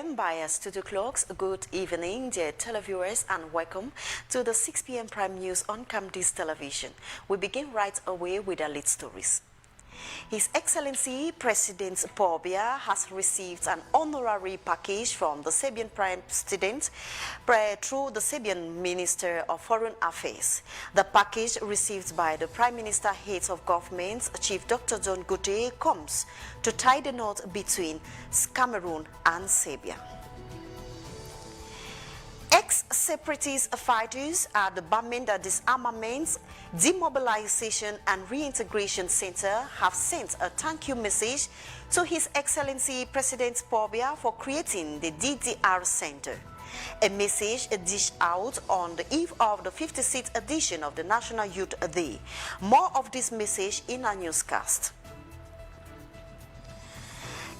p.m. by our studio clocks. Good evening, dear televiewers, and welcome to the 6 p.m. Prime News on Camdis Television. We begin right away with our lead stories. His Excellency President Paul Bate has received an honorary package from the Serbian Prime President through the Serbian Minister of Foreign Affairs. The package received by the Prime Minister heads of governments, Chief Dr. John Gute, comes to tie the knot between Cameroon and Serbia. Ex-separatist fighters at the Bamenda Disarmament, Demobilization and Reintegration Center have sent a thank you message to His Excellency President Paul Bate for creating the DDR Center. A message dished out on the eve of the 56th edition of the National Youth Day. More of this message in our newscast.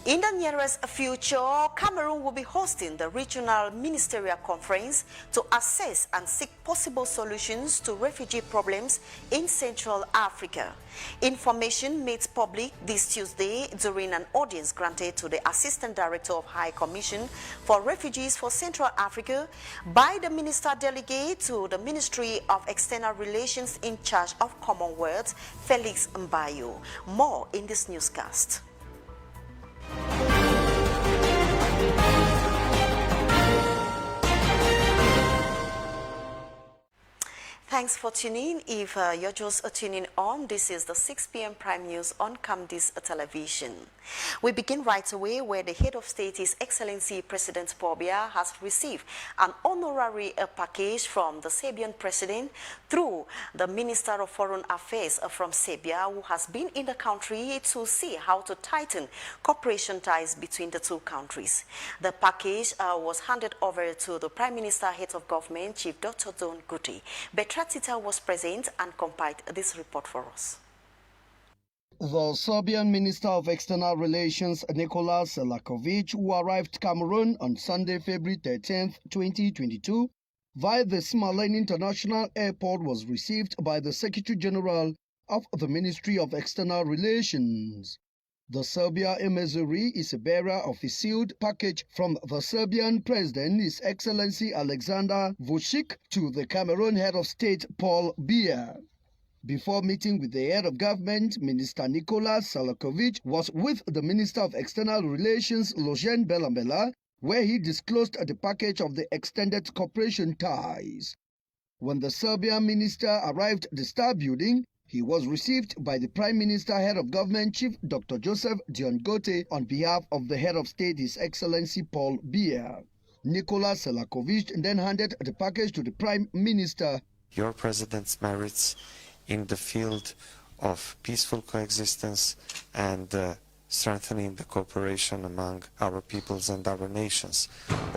In the nearest future, Cameroon will be hosting the Regional Ministerial Conference to assess and seek possible solutions to refugee problems in Central Africa. Information made public this Tuesday during an audience granted to the Assistant Director of High Commission for Refugees for Central Africa by the Minister Delegate to the Ministry of External Relations in charge of Commonwealth, Felix Mbayo. More in this newscast. Thanks for tuning in. If you're just tuning on, this is the 6 p.m. Prime News on Camdis Television. We begin right away where the head of state, His Excellency President Paul Bate, has received an honorary package from the Serbian president through the Minister of Foreign Affairs from Serbia, who has been in the country to see how to tighten cooperation ties between the two countries. The package was handed over to the Prime Minister, head of government, Chief Dr. John Gute. Tita was present and compiled this report for us. The Serbian Minister of External Relations, Nikola Selakovic, who arrived Cameroon on Sunday, February 13, 2022, via the Smalen International Airport, was received by the Secretary General of the Ministry of External Relations. The Serbia emissary is a bearer of a sealed package from the Serbian President, His Excellency Alexander Vučić, to the Cameroon head of state, Paul Bate. Before meeting with the head of government, Minister Nikola Selakovic was with the Minister of External Relations, Lojen Belambela, where he disclosed the package of the extended cooperation ties. When the Serbian minister arrived at the Star Building, he was received by the Prime Minister, Head of Government, Chief Dr. Joseph Dion Gote, on behalf of the Head of State, His Excellency Paul Bate. Nikola Selakovic then handed the package to the Prime Minister. Your President's merits in the field of peaceful coexistence and strengthening the cooperation among our peoples and our nations.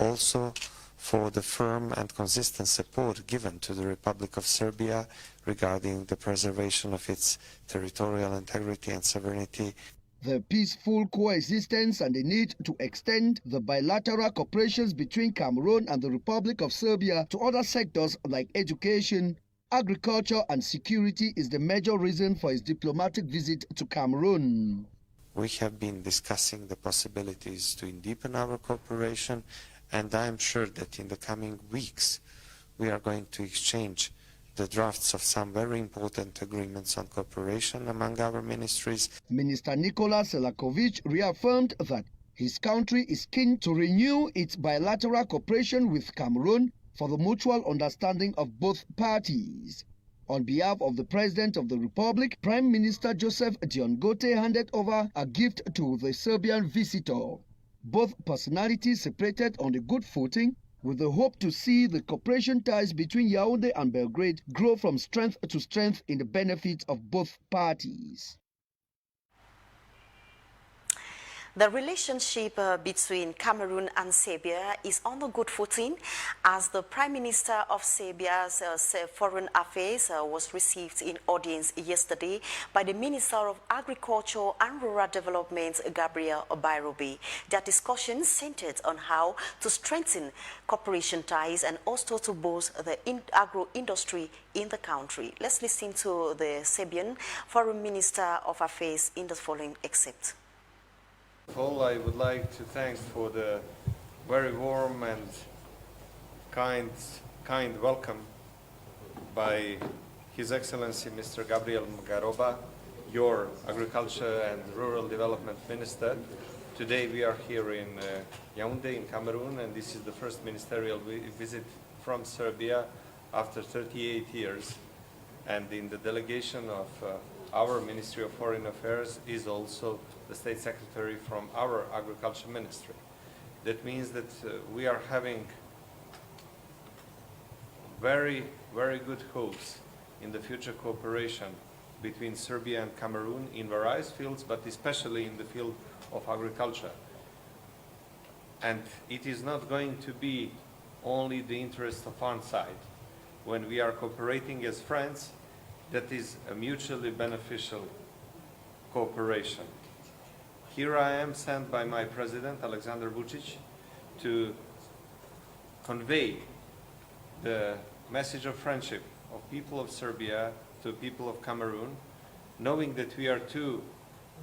Also, for the firm and consistent support given to the Republic of Serbia regarding the preservation of its territorial integrity and sovereignty. The peaceful coexistence and the need to extend the bilateral cooperations between Cameroon and the Republic of Serbia to other sectors like education, agriculture and security is the major reason for his diplomatic visit to Cameroon. We have been discussing the possibilities to deepen our cooperation, and I am sure that in the coming weeks we are going to exchange the drafts of some very important agreements on cooperation among our ministries. Minister Nikola Selakovic reaffirmed that his country is keen to renew its bilateral cooperation with Cameroon for the mutual understanding of both parties. On behalf of the President of the Republic, Prime Minister Joseph Dion Gote handed over a gift to the Serbian visitor. Both personalities separated on a good footing, with the hope to see the cooperation ties between Yaoundé and Belgrade grow from strength to strength in the benefit of both parties. The relationship between Cameroon and Serbia is on a good footing as the Prime Minister of Serbia's Foreign Affairs was received in audience yesterday by the Minister of Agriculture and Rural Development, Gabriel Bairobi. Their discussion centered on how to strengthen cooperation ties and also to boost the agro-industry in the country. Let's listen to the Serbian Foreign Minister of Affairs in the following excerpt. All, I would like to thank for the very warm and kind welcome by His Excellency Mr. Gabriel Mugaroba, your Agriculture and Rural Development Minister. Today we are here in Yaoundé in Cameroon, and this is the first ministerial visit from Serbia after 38 years. And in the delegation of our Ministry of Foreign Affairs is also the State Secretary from our Agriculture Ministry. That means that we are having very good hopes in the future cooperation between Serbia and Cameroon in various fields, but especially in the field of agriculture. And it is not going to be only the interest of one side. When we are cooperating as friends, that is a mutually beneficial cooperation. Here I am sent by my President, Alexander Vučić, to convey the message of friendship of people of Serbia to people of Cameroon, knowing that we are two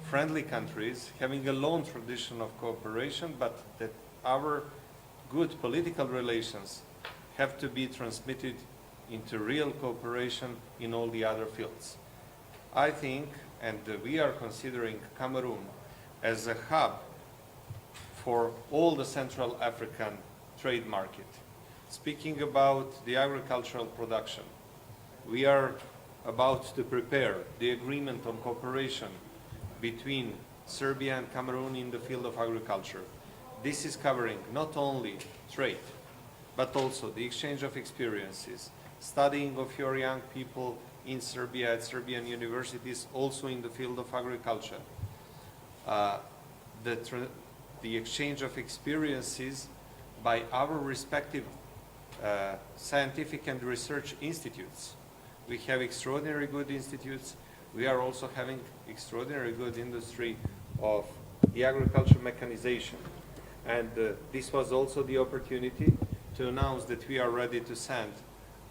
friendly countries having a long tradition of cooperation, but that our good political relations have to be transmitted into real cooperation in all the other fields. I think, and we are considering Cameroon as a hub for all the Central African trade market. Speaking about the agricultural production, we are about to prepare the agreement on cooperation between Serbia and Cameroon in the field of agriculture. This is covering not only trade, but also the exchange of experiences, studying of your young people in Serbia at Serbian universities, also in the field of agriculture. The exchange of experiences by our respective scientific and research institutes. We have extraordinary good institutes. We are also having extraordinary good industry of the agriculture mechanization. And this was also the opportunity to announce that we are ready to send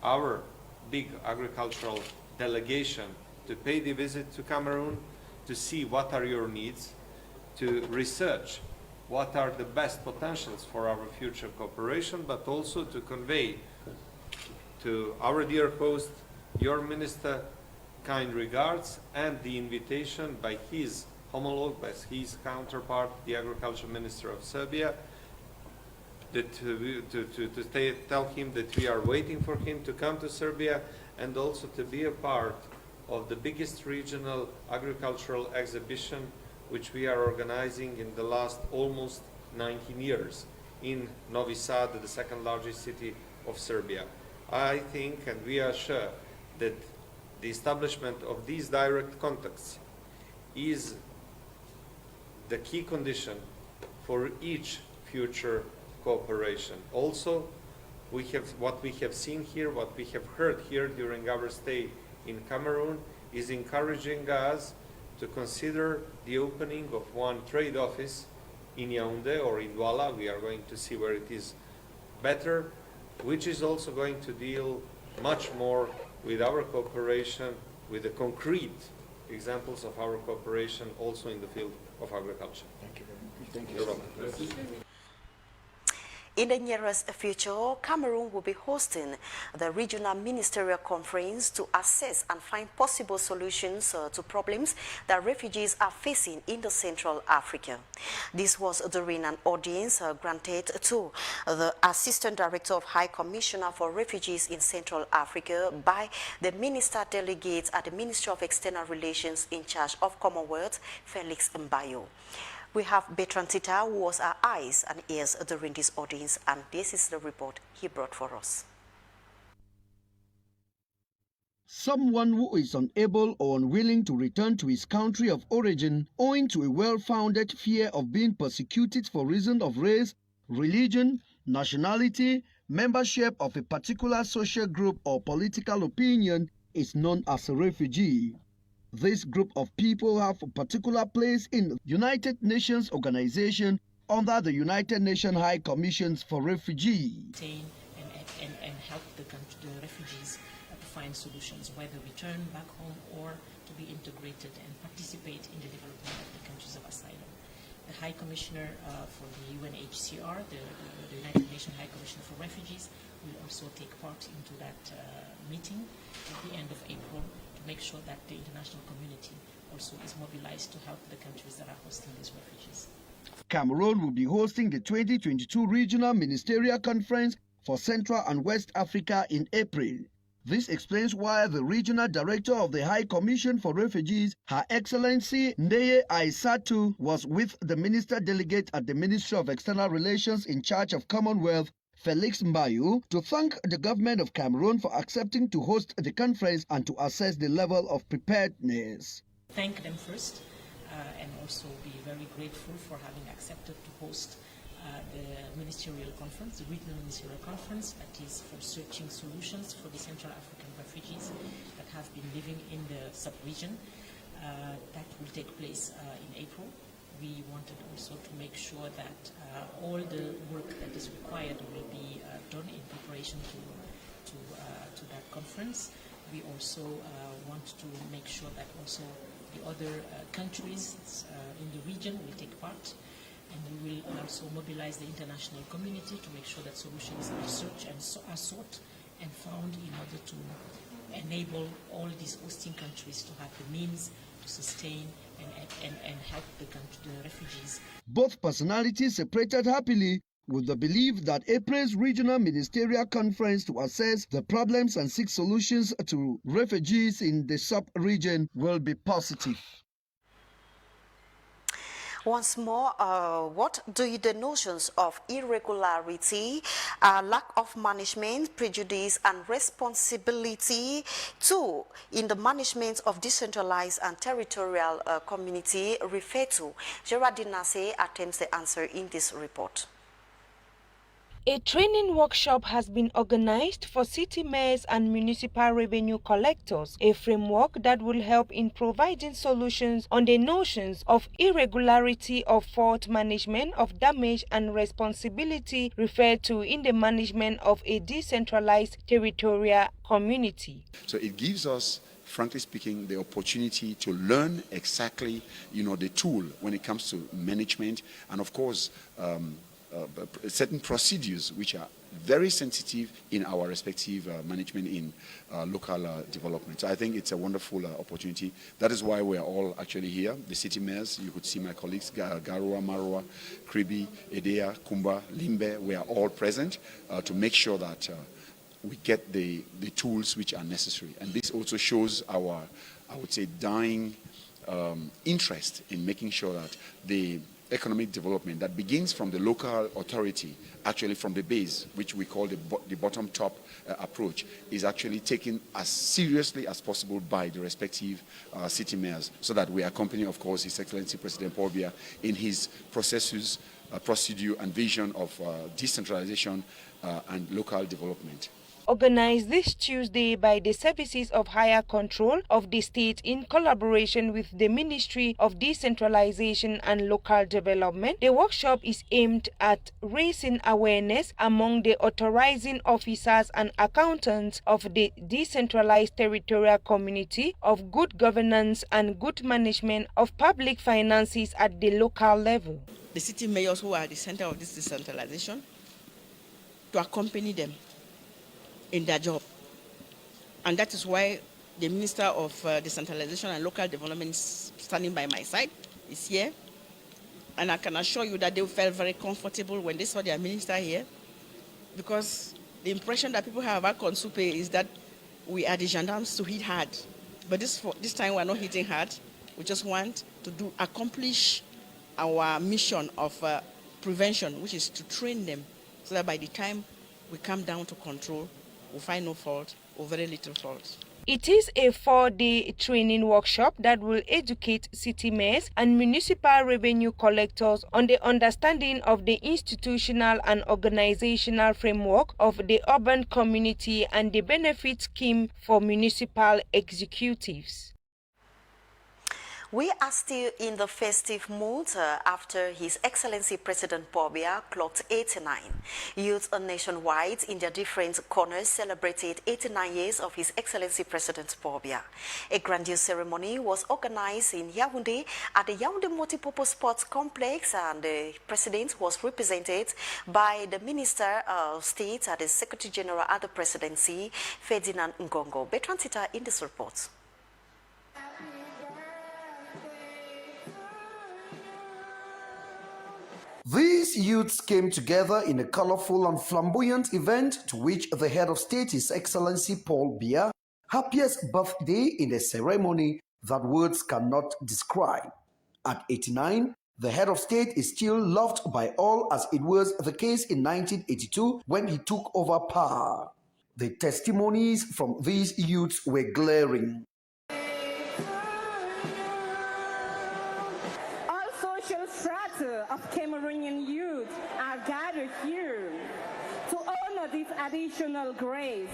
our big agricultural delegation to pay the visit to Cameroon, to see what are your needs, to research what are the best potentials for our future cooperation, but also to convey to our dear host, your minister, kind regards and the invitation by his homologue, by his counterpart, the Agriculture Minister of Serbia, that tell him that we are waiting for him to come to Serbia and also to be a part of the biggest regional agricultural exhibition which we are organizing in the last almost 19 years in Novi Sad, the second largest city of Serbia. I think, and we are sure, that the establishment of these direct contacts is the key condition for each future cooperation. Also, what we have seen here, what we have heard here during our stay in Cameroon is encouraging us to consider the opening of one trade office in Yaoundé or in Douala. We are going to see where it is better, which is also going to deal much more with our cooperation, with the concrete examples of our cooperation also in the field of agriculture. Thank you very much. Thank you. You're welcome. In the nearest future, Cameroon will be hosting the Regional Ministerial Conference to assess and find possible solutions to problems that refugees are facing in the Central Africa. This was during an audience granted to the Assistant Director of High Commissioner for Refugees in Central Africa by the Minister Delegates at the Ministry of External Relations in charge of Commonwealth, Felix Mbayo. We have Bertrand Tita, who was our eyes and ears during this audience, and this is the report he brought for us. Someone who is unable or unwilling to return to his country of origin owing to a well-founded fear of being persecuted for reason of race, religion, nationality, membership of a particular social group or political opinion is known as a refugee. This group of people have a particular place in the United Nations organization under the United Nations High Commissions for Refugees. And help the refugees to find solutions, whether return back home or to be integrated and participate in the development of the countries of asylum. The High Commissioner for the UNHCR, the United Nations High Commissioner for Refugees, will also take part into that meeting at the end of April to make sure that the international community also is mobilized to help the countries that are hosting these refugees. Cameroon will be hosting the 2022 Regional Ministerial Conference for Central and West Africa in April. This explains why the Regional Director of the High Commission for Refugees, Her Excellency Ndeye Aissatu, was with the Minister Delegate at the Ministry of External Relations in charge of Commonwealth, Felix Mbayu, to thank the government of Cameroon for accepting to host the conference and to assess the level of preparedness. Thank them first and also be very grateful for having accepted to host the ministerial conference, the regional ministerial conference that is for searching solutions for the Central African refugees that have been living in the sub-region. That will take place in April. We wanted also to make sure that all the work that is required will be done in preparation to that conference. We also want to make sure that also the other countries in the region will take part. And we will also mobilize the international community to make sure that solutions are searched and are sought and found in order to enable all these hosting countries to have the means to sustain and help the refugees. Both personalities separated happily with the belief that April's Regional Ministerial Conference to assess the problems and seek solutions to refugees in the sub-region will be positive. Once more, what do the notions of irregularity, lack of management, prejudice and responsibility in the management of decentralized and territorial community refer to? Geraldine Nassé attempts the answer in this report. A training workshop has been organized for city mayors and municipal revenue collectors, a framework that will help in providing solutions on the notions of irregularity, of fault management, of damage and responsibility referred to in the management of a decentralized territorial community. So it gives us, frankly speaking, the opportunity to learn exactly, the tool when it comes to management, and of course, certain procedures which are very sensitive in our respective management in local development. So I think it's a wonderful opportunity. That is why we are all actually here. The city mayors, you could see my colleagues, Garua, Marwa, Kribi, Edea, Kumba, Limbe, we are all present to make sure that we get the tools which are necessary. And this also shows our, I would say, dying interest in making sure that the economic development that begins from the local authority, actually from the base, which we call the bottom-top approach, is actually taken as seriously as possible by the respective city mayors, so that we accompany, of course, His Excellency President Paul Bate in his processes, procedure and vision of decentralization and local development. Organized this Tuesday by the Services of Higher Control of the State in collaboration with the Ministry of Decentralization and Local Development. The workshop is aimed at raising awareness among the authorizing officers and accountants of the decentralized territorial community of good governance and good management of public finances at the local level. The city mayors who are at the center of this decentralization, to accompany them in their job. And that is why the Minister of Decentralization and Local Development is standing by my side, is here. And I can assure you that they felt very comfortable when they saw their minister here, because the impression that people have about Consupe is that we are the gendarmes to hit hard. But this time we're not hitting hard. We just want to accomplish our mission of prevention, which is to train them so that by the time we come down to control, we find no fault or very little fault. It is a 4-day training workshop that will educate city mayors and municipal revenue collectors on the understanding of the institutional and organizational framework of the urban community and the benefit scheme for municipal executives. We are still in the festive mood after His Excellency President Paul Bate clocked 89. Youth nationwide in their different corners celebrated 89 years of His Excellency President Paul Bate. A grandiose ceremony was organized in Yaoundé at the Yaoundé Multipurpose Sports Complex, and the President was represented by the Minister of State at the Secretary General at the Presidency, Ferdinand Ngongo. Bertrand Tita in this report. These youths came together in a colorful and flamboyant event to which the head of state, His Excellency Paul Bate, happiest birthday in a ceremony that words cannot describe. At 89, the head of state is still loved by all, as it was the case in 1982 when he took over power. The testimonies from these youths were glaring. Of Cameroonian youth are gathered here to honor this additional grace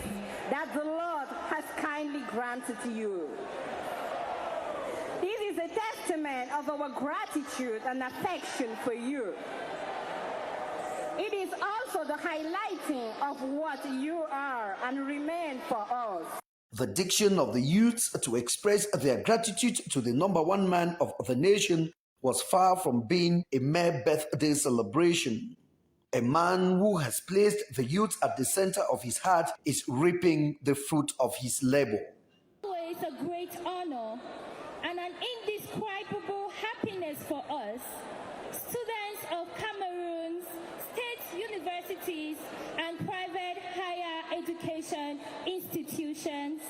that the Lord has kindly granted to you. This is a testament of our gratitude and affection for you. It is also the highlighting of what you are and remain for us. The diction of the youths to express their gratitude to the #1 man of the nation was far from being a mere birthday celebration. A man who has placed the youth at the center of his heart is reaping the fruit of his labor. It's a great honor and an indescribable happiness for us, students of Cameroon's state universities and private higher education institutions,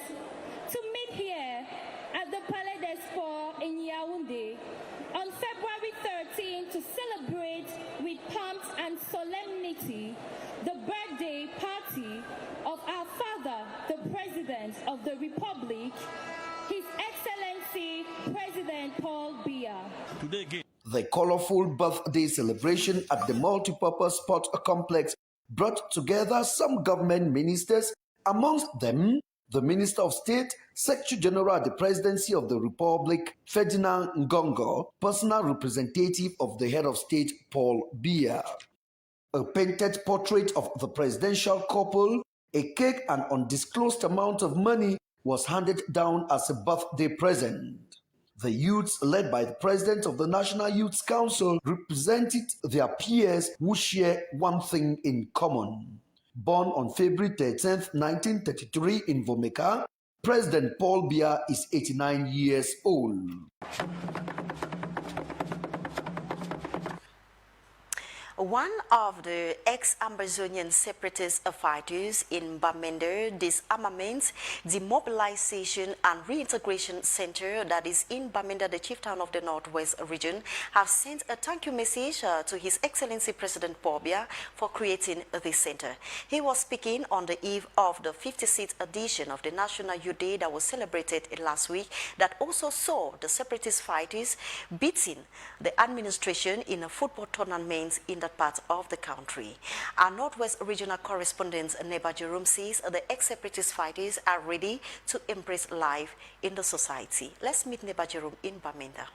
to meet here at the Palais des Sports in Yaoundé on February 13 to celebrate with pomp and solemnity the birthday party of our father, the President of the Republic, His Excellency President Paul Bate. The colorful birthday celebration at the multipurpose sport complex brought together some government ministers, amongst them the Minister of State, Secretary General at the Presidency of the Republic, Ferdinand Ngongo, personal representative of the head of state, Paul Bate. A painted portrait of the presidential couple, a cake, and undisclosed amount of money was handed down as a birthday present. The youths, led by the President of the National Youth Council, represented their peers who share one thing in common. Born on February 13, 1933 in Vomeka, President Paul Bate is 89 years old. One of the ex-Amazonian separatist fighters in Bamenda Disarmament, Demobilization and Reintegration Center that is in Bamenda, the chief town of the Northwest region, have sent a thank you message to His Excellency President Paul Bate for creating this center. He was speaking on the eve of the 56th edition of the National Youth Day that was celebrated last week, that also saw the separatist fighters beating the administration in a football tournament in that part of the country. Our Northwest regional correspondent Neba Jerome says the ex-separatist fighters are ready to embrace life in the society. Let's meet Neba Jerome in Bamenda.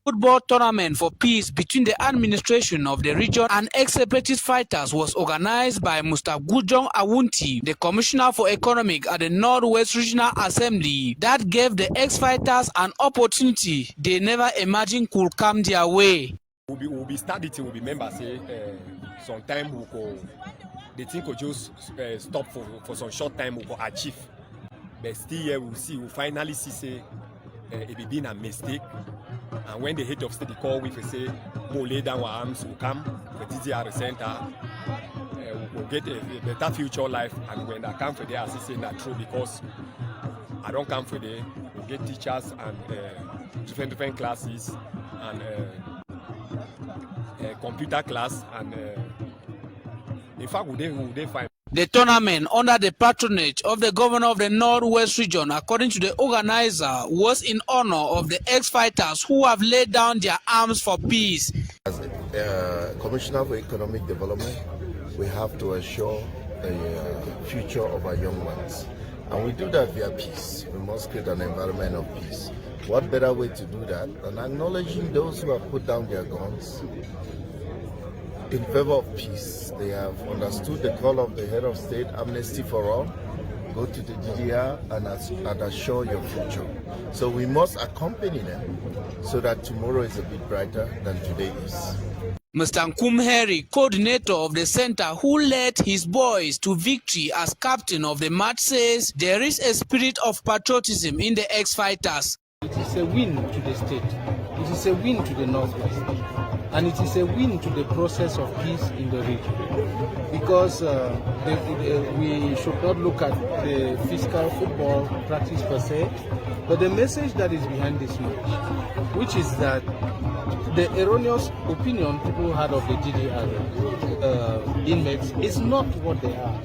Football tournament for peace between the administration of the region and ex-separatist fighters was organized by Mr. Gujong Awunti, the Commissioner for Economic at the Northwest Regional Assembly, that gave the ex-fighters an opportunity they never imagined could come their way. We'll be starting, we'll be members, sometime we'll go, the thing could just stop for some short time, we'll go achieve. But still here we'll see, we'll finally see, it be been a mistake. And when the head of state call, we say, we'll lay down our arms, we'll come, for TDR center, we'll get a better future life. And when I come for there, I say that true, because I don't come for there, we'll get teachers and different classes, and computer class, and in fact, would they find the tournament, under the patronage of the governor of the Northwest region, according to the organizer, was in honor of the ex-fighters who have laid down their arms for peace. As Commissioner for Economic Development, we have to assure the future of our young ones. And we do that via peace. We must create an environment of peace. What better way to do that than acknowledging those who have put down their guns in favor of peace? They have understood the call of the head of state, amnesty for all. Go to the DDR and assure your future. So we must accompany them so that tomorrow is a bit brighter than today is. Mr. Kmer, coordinator of the center who led his boys to victory as captain of the match, says there is a spirit of patriotism in the ex-fighters. It is a win to the state, it is a win to the Northwest, and it is a win to the process of peace in the region. Because we should not look at the physical football practice per se, but the message that is behind this match, which is that the erroneous opinion people had of the DDR inmates is not what they are.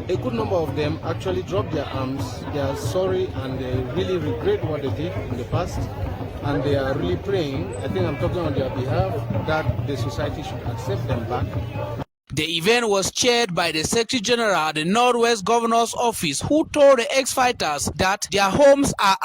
A good number of them actually dropped their arms. They are sorry and they really regret what they did in the past. And they are really praying, I think I'm talking on their behalf, that the society should accept them back. The event was chaired by the Secretary General at the Northwest Governor's Office, who told the ex-fighters that their homes are...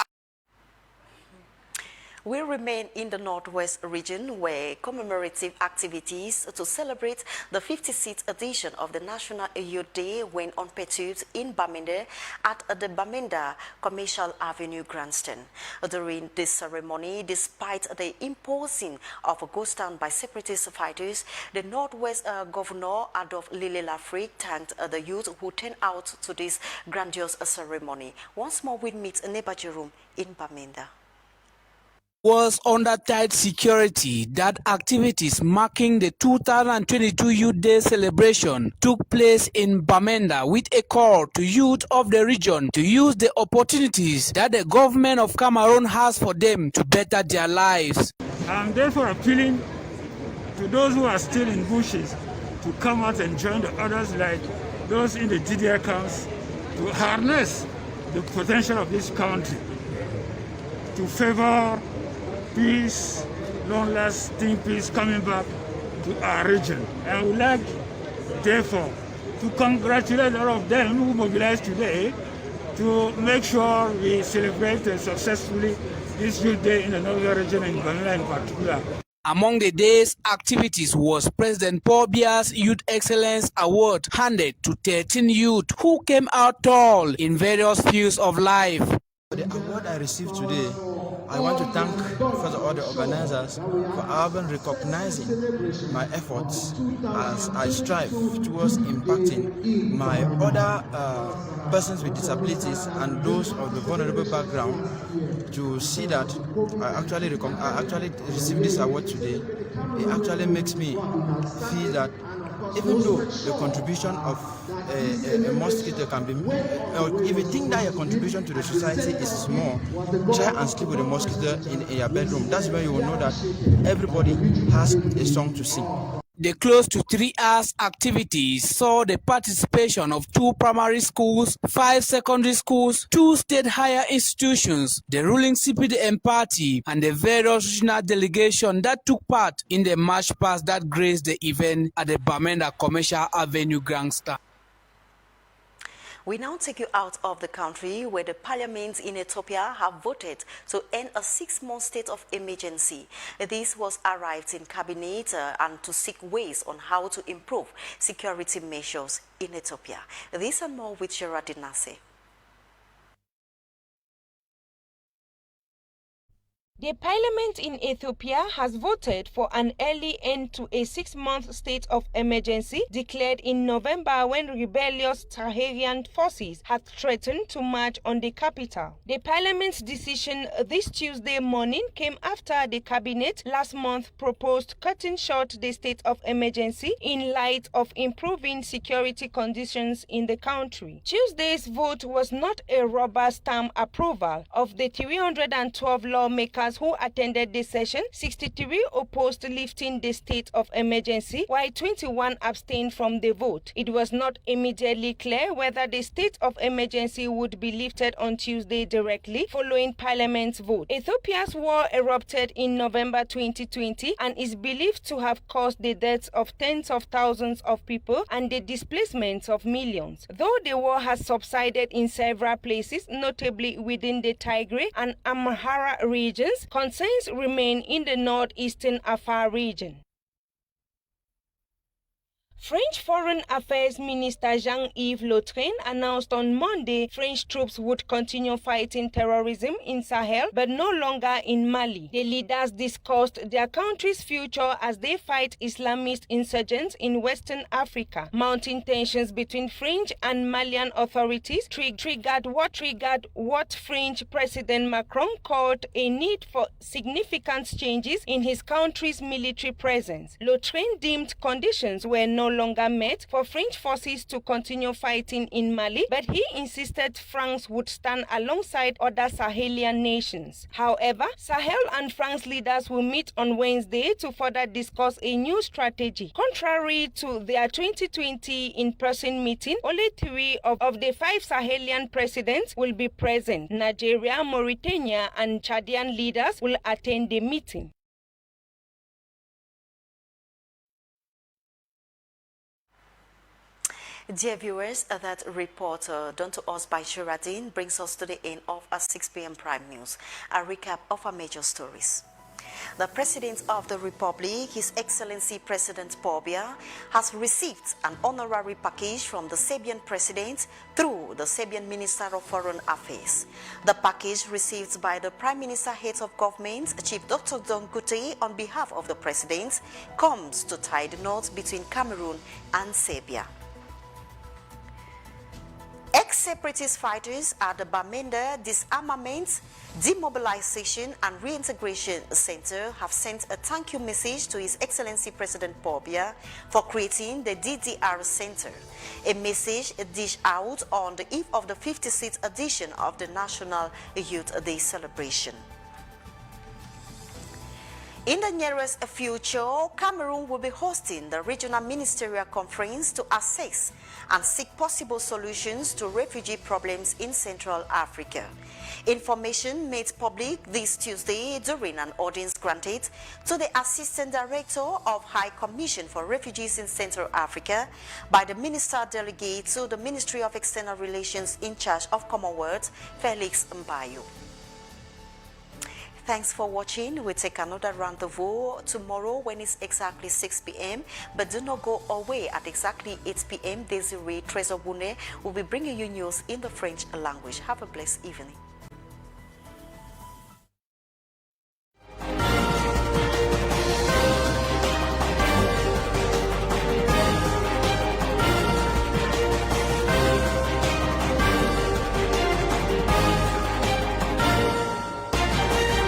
We remain in the Northwest region where commemorative activities to celebrate the 56th edition of the National Youth Day went unperturbed in Bamenda at the Bamenda Commercial Avenue Grandstand. During this ceremony, despite the imposing of a ghost town by separatist fighters, the Northwest Governor Adolphe Lille-Lafrique thanked the youth who turned out to this grandiose ceremony. Once more, we meet Neba Jerome in Bamenda. Was under tight security that activities marking the 2022 Youth Day celebration took place in Bamenda with a call to youth of the region to use the opportunities that the government of Cameroon has for them to better their lives. I'm therefore appealing to those who are still in bushes to come out and join the others like those in the DDR camps to harness the potential of this country to favor peace, long-lasting peace coming back to our region. And I would like, therefore, to congratulate all of them who mobilized today to make sure we celebrate successfully this Youth Day in the Northern region and Bamenda in particular. Among the day's activities was President Paul Bate's Youth Excellence Award handed to 13 youth who came out tall in various fields of life. The award I received today, I want to thank first of all the organizers for even recognizing my efforts as I strive towards impacting my other persons with disabilities and those of the vulnerable background to see that I actually received this award today. It actually makes me feel that even though the contribution of a mosquito can be, if you think that your contribution to the society is small, try and sleep with a mosquito in your bedroom. That's where you will know that everybody has a song to sing. The close to 3 hours activities saw the participation of 2 primary schools, 5 secondary schools, 2 state higher institutions, the ruling CPDM party, and the various regional delegation that took part in the march past that graced the event at the Bamenda Commercial Avenue Grandstand. We now take you out of the country where the parliament in Ethiopia have voted to end a 6-month state of emergency. This was arrived in cabinet and to seek ways on how to improve security measures in Ethiopia. This and more with Gerardine Nase. The parliament in Ethiopia has voted for an early end to a 6-month state of emergency declared in November when rebellious Saharian forces had threatened to march on the capital. The parliament's decision this Tuesday morning came after the cabinet last month proposed cutting short the state of emergency in light of improving security conditions in the country. Tuesday's vote was not a rubber stamp approval of the 312 lawmakers members who attended the session, 63 opposed lifting the state of emergency, while 21 abstained from the vote. It was not immediately clear whether the state of emergency would be lifted on Tuesday directly following Parliament's vote. Ethiopia's war erupted in November 2020 and is believed to have caused the deaths of tens of thousands of people and the displacement of millions. Though the war has subsided in several places, notably within the Tigray and Amhara regions, concerns remain in the northeastern Afar region. French Foreign Affairs Minister Jean-Yves Le Drian announced on Monday French troops would continue fighting terrorism in Sahel, but no longer in Mali. The leaders discussed their country's future as they fight Islamist insurgents in Western Africa. Mounting tensions between French and Malian authorities triggered what French President Macron called a need for significant changes in his country's military presence. Le Drian deemed conditions were no longer met for French forces to continue fighting in Mali, but he insisted France would stand alongside other Sahelian nations. However, Sahel and France leaders will meet on Wednesday to further discuss a new strategy. Contrary to their 2020 in-person meeting, only 3 of the 5 Sahelian presidents will be present. Nigeria, Mauritania, and Chadian leaders will attend the meeting. Dear viewers, that report done to us by Geraldine brings us to the end of our 6 p.m. Prime News, a recap of our major stories. The President of the Republic, His Excellency President Paul Bate, has received an honorary package from the Serbian President through the Serbian Minister of Foreign Affairs. The package received by the Prime Minister, Head of Government, Chief Dr. Don Gute, on behalf of the President, comes to tie the knot between Cameroon and Serbia. Ex-separatist fighters at the Bamenda Disarmament, Demobilization and Reintegration Center have sent a thank you message to His Excellency President Paul Bate for creating the DDR Center. A message dished out on the eve of the 56th edition of the National Youth Day celebration. In the nearest future, Cameroon will be hosting the Regional Ministerial Conference to assess and seek possible solutions to refugee problems in Central Africa. Information made public this Tuesday during an audience granted to the Assistant Director of High Commission for Refugees in Central Africa by the Minister Delegate to the Ministry of External Relations in charge of Commonwealth, Felix Mbayo. Thanks for watching. We'll take another rendezvous tomorrow when it's exactly 6 p.m. But do not go away. At exactly 8 p.m. Desiree Trezor Bune will be bringing you news in the French language. Have a blessed evening.